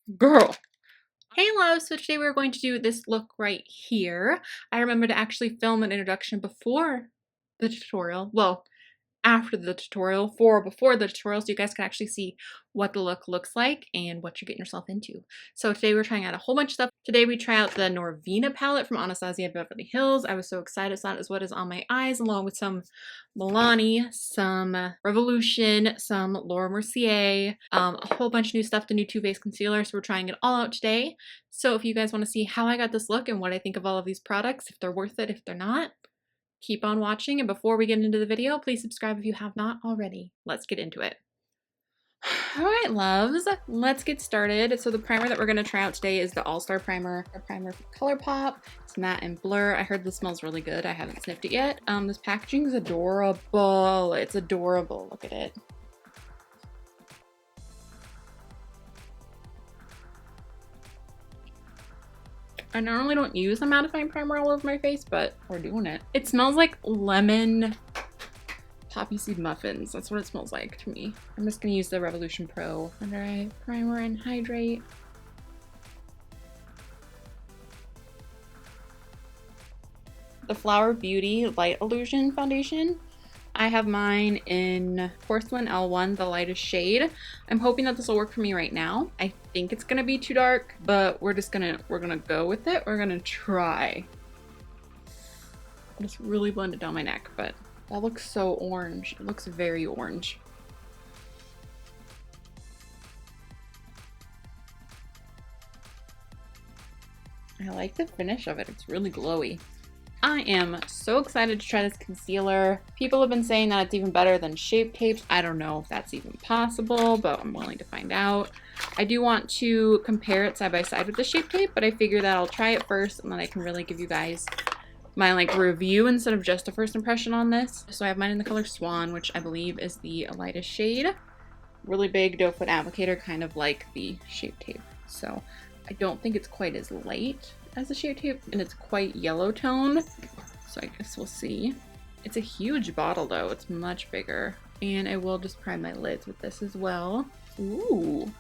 Girl. Hey love, so today we're going to do this look right here. I remember to actually film an introduction before the tutorial. Well, after the tutorial, before the tutorial, so you guys can actually see what the look looks like and what you're getting yourself into. So today we're trying out a whole bunch of stuff. Today we try out the Norvina palette from Anastasia Beverly Hills. I was so excited. So that is what is on my eyes, along with some Milani, some Revolution, some Laura Mercier, a whole bunch of new stuff, the new Too Faced concealer. So we're trying it all out today. So if you guys want to see how I got this look and what I think of all of these products, if they're worth it, if they're not, keep on watching, and before we get into the video, please subscribe if you have not already. Let's get into it. Alright loves, let's get started. So the primer that we're going to try out today is the All-Star Primer, a primer from Colourpop. It's matte and blur. I heard this smells really good. I haven't sniffed it yet. This packaging is adorable. It's adorable. Look at it. I normally don't use a mattifying primer all over my face, but we're doing it. It smells like lemon poppy seed muffins. That's what it smells like to me. I'm just gonna use the Revolution Pro Under Eye Primer and Hydrate. The Flower Beauty Light Illusion Foundation. I have mine in Porcelain L1, the lightest shade. I'm hoping that this will work for me right now. I think it's gonna be too dark, but we're gonna go with it. We're gonna try. I'll just really blend it down my neck, but that looks so orange. It looks very orange. I like the finish of it. It's really glowy. I am so excited to try this concealer. People have been saying that it's even better than Shape Tapes. I don't know if that's even possible, but I'm willing to find out. I do want to compare it side by side with the Shape Tape, but I figure that I'll try it first and then I can really give you guys my review instead of just a first impression on this. So I have mine in the color Swan, which I believe is the lightest shade. Really big doe foot applicator, kind of like the Shape Tape. So I don't think it's quite as light as the Shape Tape, and it's quite yellow tone, so I guess we'll see. It's a huge bottle though, it's much bigger. And I will just prime my lids with this as well. Ooh.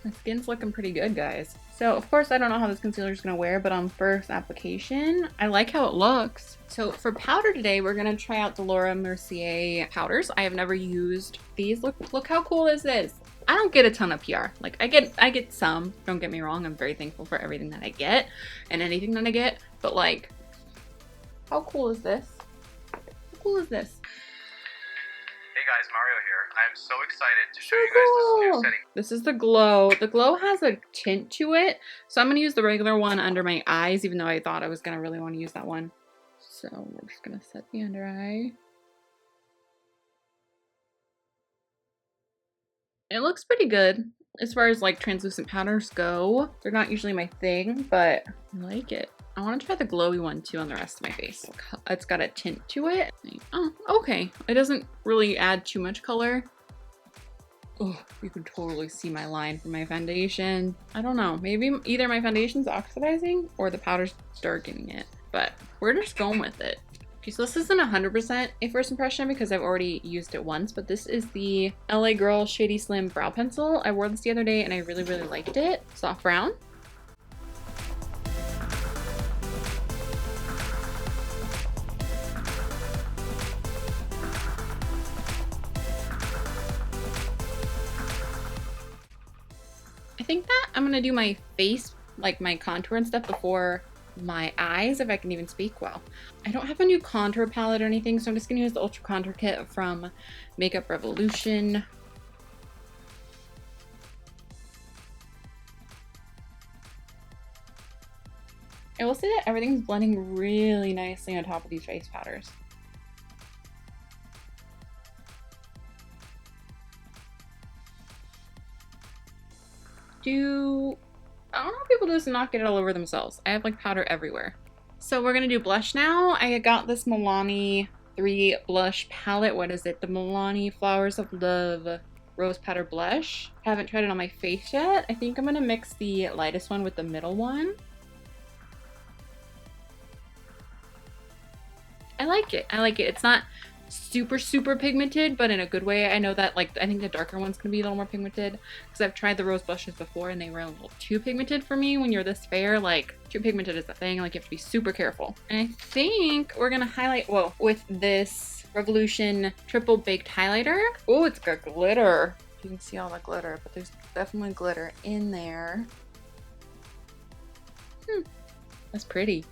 My skin's looking pretty good, guys. So of course I don't know how this concealer is gonna wear, but on first application, I like how it looks. So for powder today, we're gonna try out the Laura Mercier powders. I have never used these. Look how cool is this? I don't get a ton of PR. Like I get some, don't get me wrong. I'm very thankful for everything that I get and anything that I get, but like, how cool is this? How cool is this? Hey guys, Mario here. I'm so excited to show you guys this new setting. This is the Glow. The Glow has a tint to it, so I'm gonna use the regular one under my eyes, even though I thought I was gonna really want to use that one. So we're just gonna set the under eye. It looks pretty good as far as like translucent powders go. They're not usually my thing, but I like it. I want to try the glowy one too on the rest of my face. It's got a tint to it. Oh, okay. It doesn't really add too much color. Oh, you can totally see my line from my foundation. I don't know. Maybe either my foundation's oxidizing or the powder's darkening it, but we're just going with it. Okay, so this isn't 100% a first impression because I've already used it once, but this is the LA Girl Shady Slim Brow Pencil. I wore this the other day and I really, really liked it. Soft brown. I think that I'm gonna do my face, like my contour and stuff before my eyes, if I can even speak well. I don't have a new contour palette or anything, so I'm just gonna use the Ultra Contour Kit from Makeup Revolution. I will say that everything's blending really nicely on top of these face powders. I don't know if people do this and not get it all over themselves. I have like powder everywhere. So we're gonna do blush now. I got this Milani 3 blush palette. What is it? The Milani Flowers of Love Rose Powder Blush. Haven't tried it on my face yet. I think I'm gonna mix the lightest one with the middle one. I like it. I like it. It's not super, super pigmented, but in a good way. I know that, like, I think the darker one's gonna be a little more pigmented because I've tried the rose blushes before and they were a little too pigmented for me. When you're this fair, like, too pigmented is the thing. Like, you have to be super careful. And I think we're gonna highlight, well, with this Revolution Triple Baked Highlighter. Oh, it's got glitter. You can see all the glitter, but there's definitely glitter in there. That's pretty.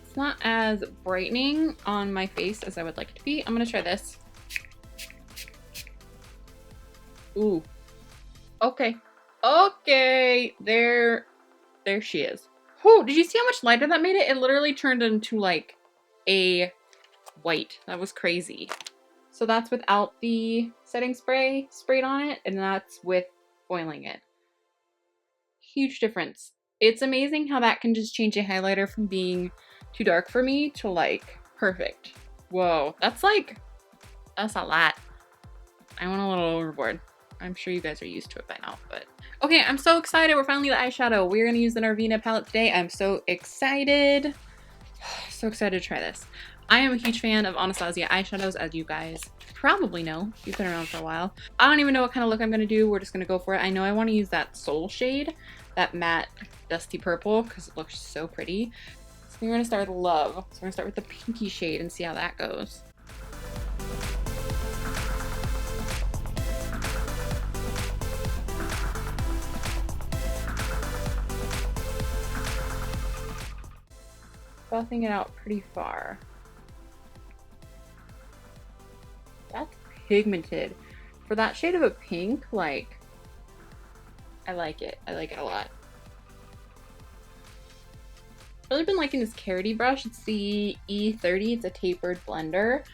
It's not as brightening on my face as I would like it to be. I'm gonna try this. Ooh. Okay. Okay. There she is. Oh, did you see how much lighter that made it? It literally turned into like a white. That was crazy. So that's without the setting spray sprayed on it, and that's with foiling it. Huge difference. It's amazing how that can just change a highlighter from being too dark for me to like perfect. Whoa, that's a lot. I went a little overboard. I'm sure you guys are used to it by now, but okay, I'm so excited. We're finally the eyeshadow. We're gonna use the Narvina palette today. I'm so excited. So excited to try this. I am a huge fan of Anastasia eyeshadows, as you guys probably know. You've been around for a while. I don't even know what kind of look I'm gonna do. We're just gonna go for it. I know I want to use that Soul shade, that matte dusty purple, because it looks so pretty. So we're gonna start with Love. So we're gonna start with the pinky shade and see how that goes. Buffing it out pretty far. That's pigmented. For that shade of a pink, like, I like it. I like it a lot. Really been liking this Carity brush. It's the E30. It's a tapered blender.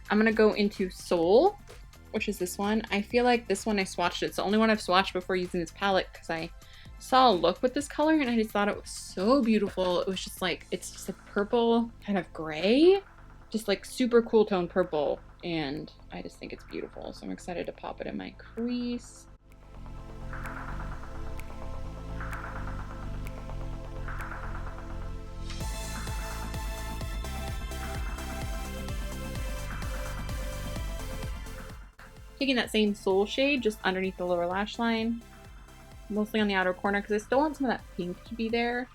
I'm gonna go into Soul, which is this one. I feel like this one I swatched. It's the only one I've swatched before using this palette because I saw a look with this color and I just thought it was so beautiful. It was just like, it's just a purple kind of gray, just like super cool tone purple, and I just think it's beautiful. So I'm excited to pop it in my crease. Taking that same Soul shade just underneath the lower lash line, mostly on the outer corner because I still want some of that pink to be there,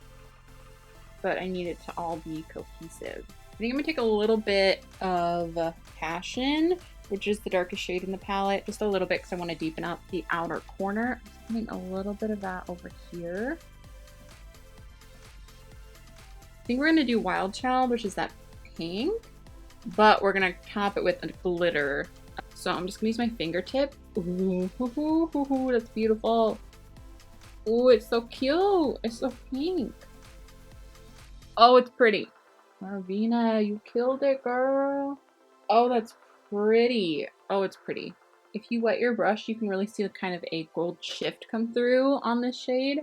but I need it to all be cohesive. I think I'm gonna take a little bit of Passion, which is the darkest shade in the palette, just a little bit because I want to deepen out the outer corner. I'm putting a little bit of that over here. I think we're gonna do Wild Child, which is that pink, but we're gonna top it with a glitter. So I'm just gonna use my fingertip. Ooh, that's beautiful. Ooh, it's so cute. It's so pink. Oh, it's pretty. Narvina, you killed it, girl. Oh, that's pretty. Oh, it's pretty. If you wet your brush, you can really see kind of a gold shift come through on this shade.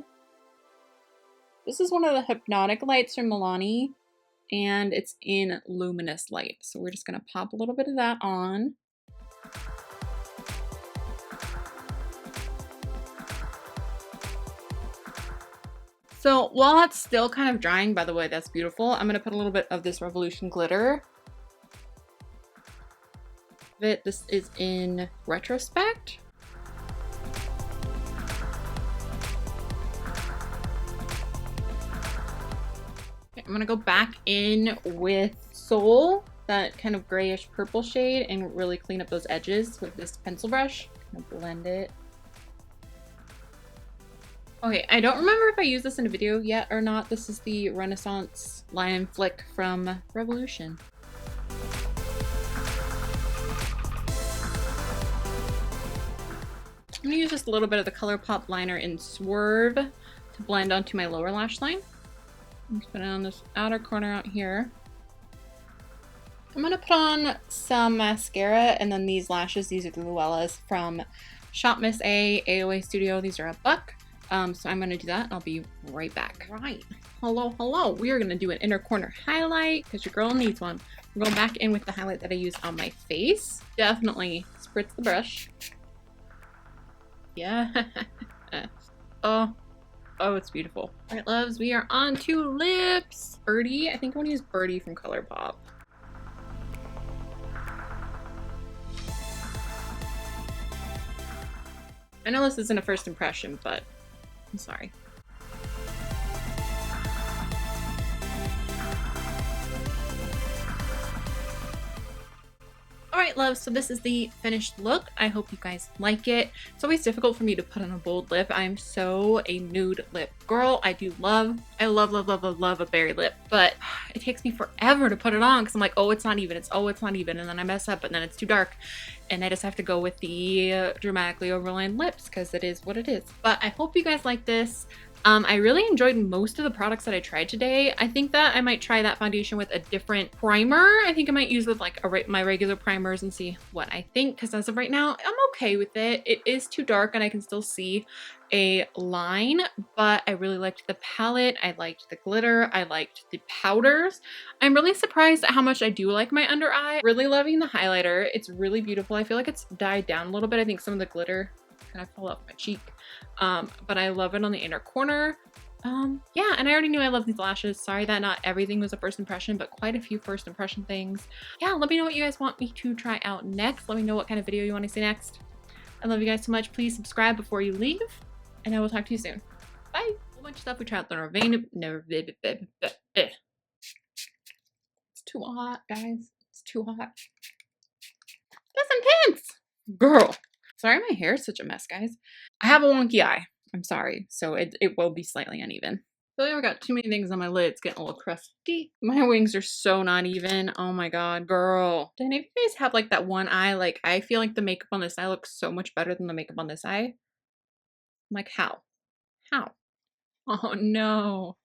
This is one of the Hypnotic lights from Milani, and it's in Luminous Light. So we're just gonna pop a little bit of that on. So while that's still kind of drying, by the way, that's beautiful, I'm gonna put a little bit of this Revolution glitter. This is in Retrospect. Okay, I'm gonna go back in with Soul, that kind of grayish purple shade, and really clean up those edges with this pencil brush. Kind of blend it. Okay, I don't remember if I used this in a video yet or not. This is the Renaissance Line and Flick from Revolution. I'm gonna use just a little bit of the Colourpop liner in Swerve to blend onto my lower lash line. I'm just putting it on this outer corner out here. I'm gonna put on some mascara and then these lashes. These are the Luellas from Shop Miss A, AOA Studio. These are $1. So I'm gonna do that and I'll be right back. Right. Hello. We are gonna do an inner corner highlight because your girl needs one. I'm going back in with the highlight that I used on my face. Definitely spritz the brush. Yeah. Oh, it's beautiful. All right, loves, we are on to lips. Birdy. I think I want to use Birdy from Colourpop. I know this isn't a first impression, but I'm sorry. Alright, love, so this is the finished look. I hope you guys like it. It's always difficult for me to put on a bold lip. I'm so a nude lip girl. I love a berry lip, but it takes me forever to put it on because I'm like, oh, it's not even. It's not even. And then I mess up and then it's too dark. And I just have to go with the dramatically overlined lips because it is what it is. But I hope you guys like this. I really enjoyed most of the products that I tried today. I think that I might try that foundation with a different primer. I think I might use with like my regular primers and see what I think, because as of right now, I'm okay with it. It is too dark and I can still see a line, but I really liked the palette. I liked the glitter. I liked the powders. I'm really surprised at how much I do like my under eye. Really loving the highlighter. It's really beautiful. I feel like it's died down a little bit. I think some of the glitter kind of fell off my cheek. But I love it on the inner corner. Yeah, and I already knew I love these lashes. Sorry that not everything was a first impression, but quite a few first impression things. Yeah, let me know what you guys want me to try out next. Let me know what kind of video you want to see next. I love you guys so much. Please subscribe before you leave, and I will talk to you soon. Bye. A whole bunch of stuff we tried out the It's too hot, guys. It's too hot. That's intense. Girl. Sorry my hair is such a mess, guys. I have a wonky eye. I'm sorry. So it will be slightly uneven. I feel like I've got too many things on my lid. It's getting a little crusty. My wings are so not even. Oh my god, girl. Do any of you guys have like that one eye? Like, I feel like the makeup on this eye looks so much better than the makeup on this eye. I'm like, how? How? Oh no.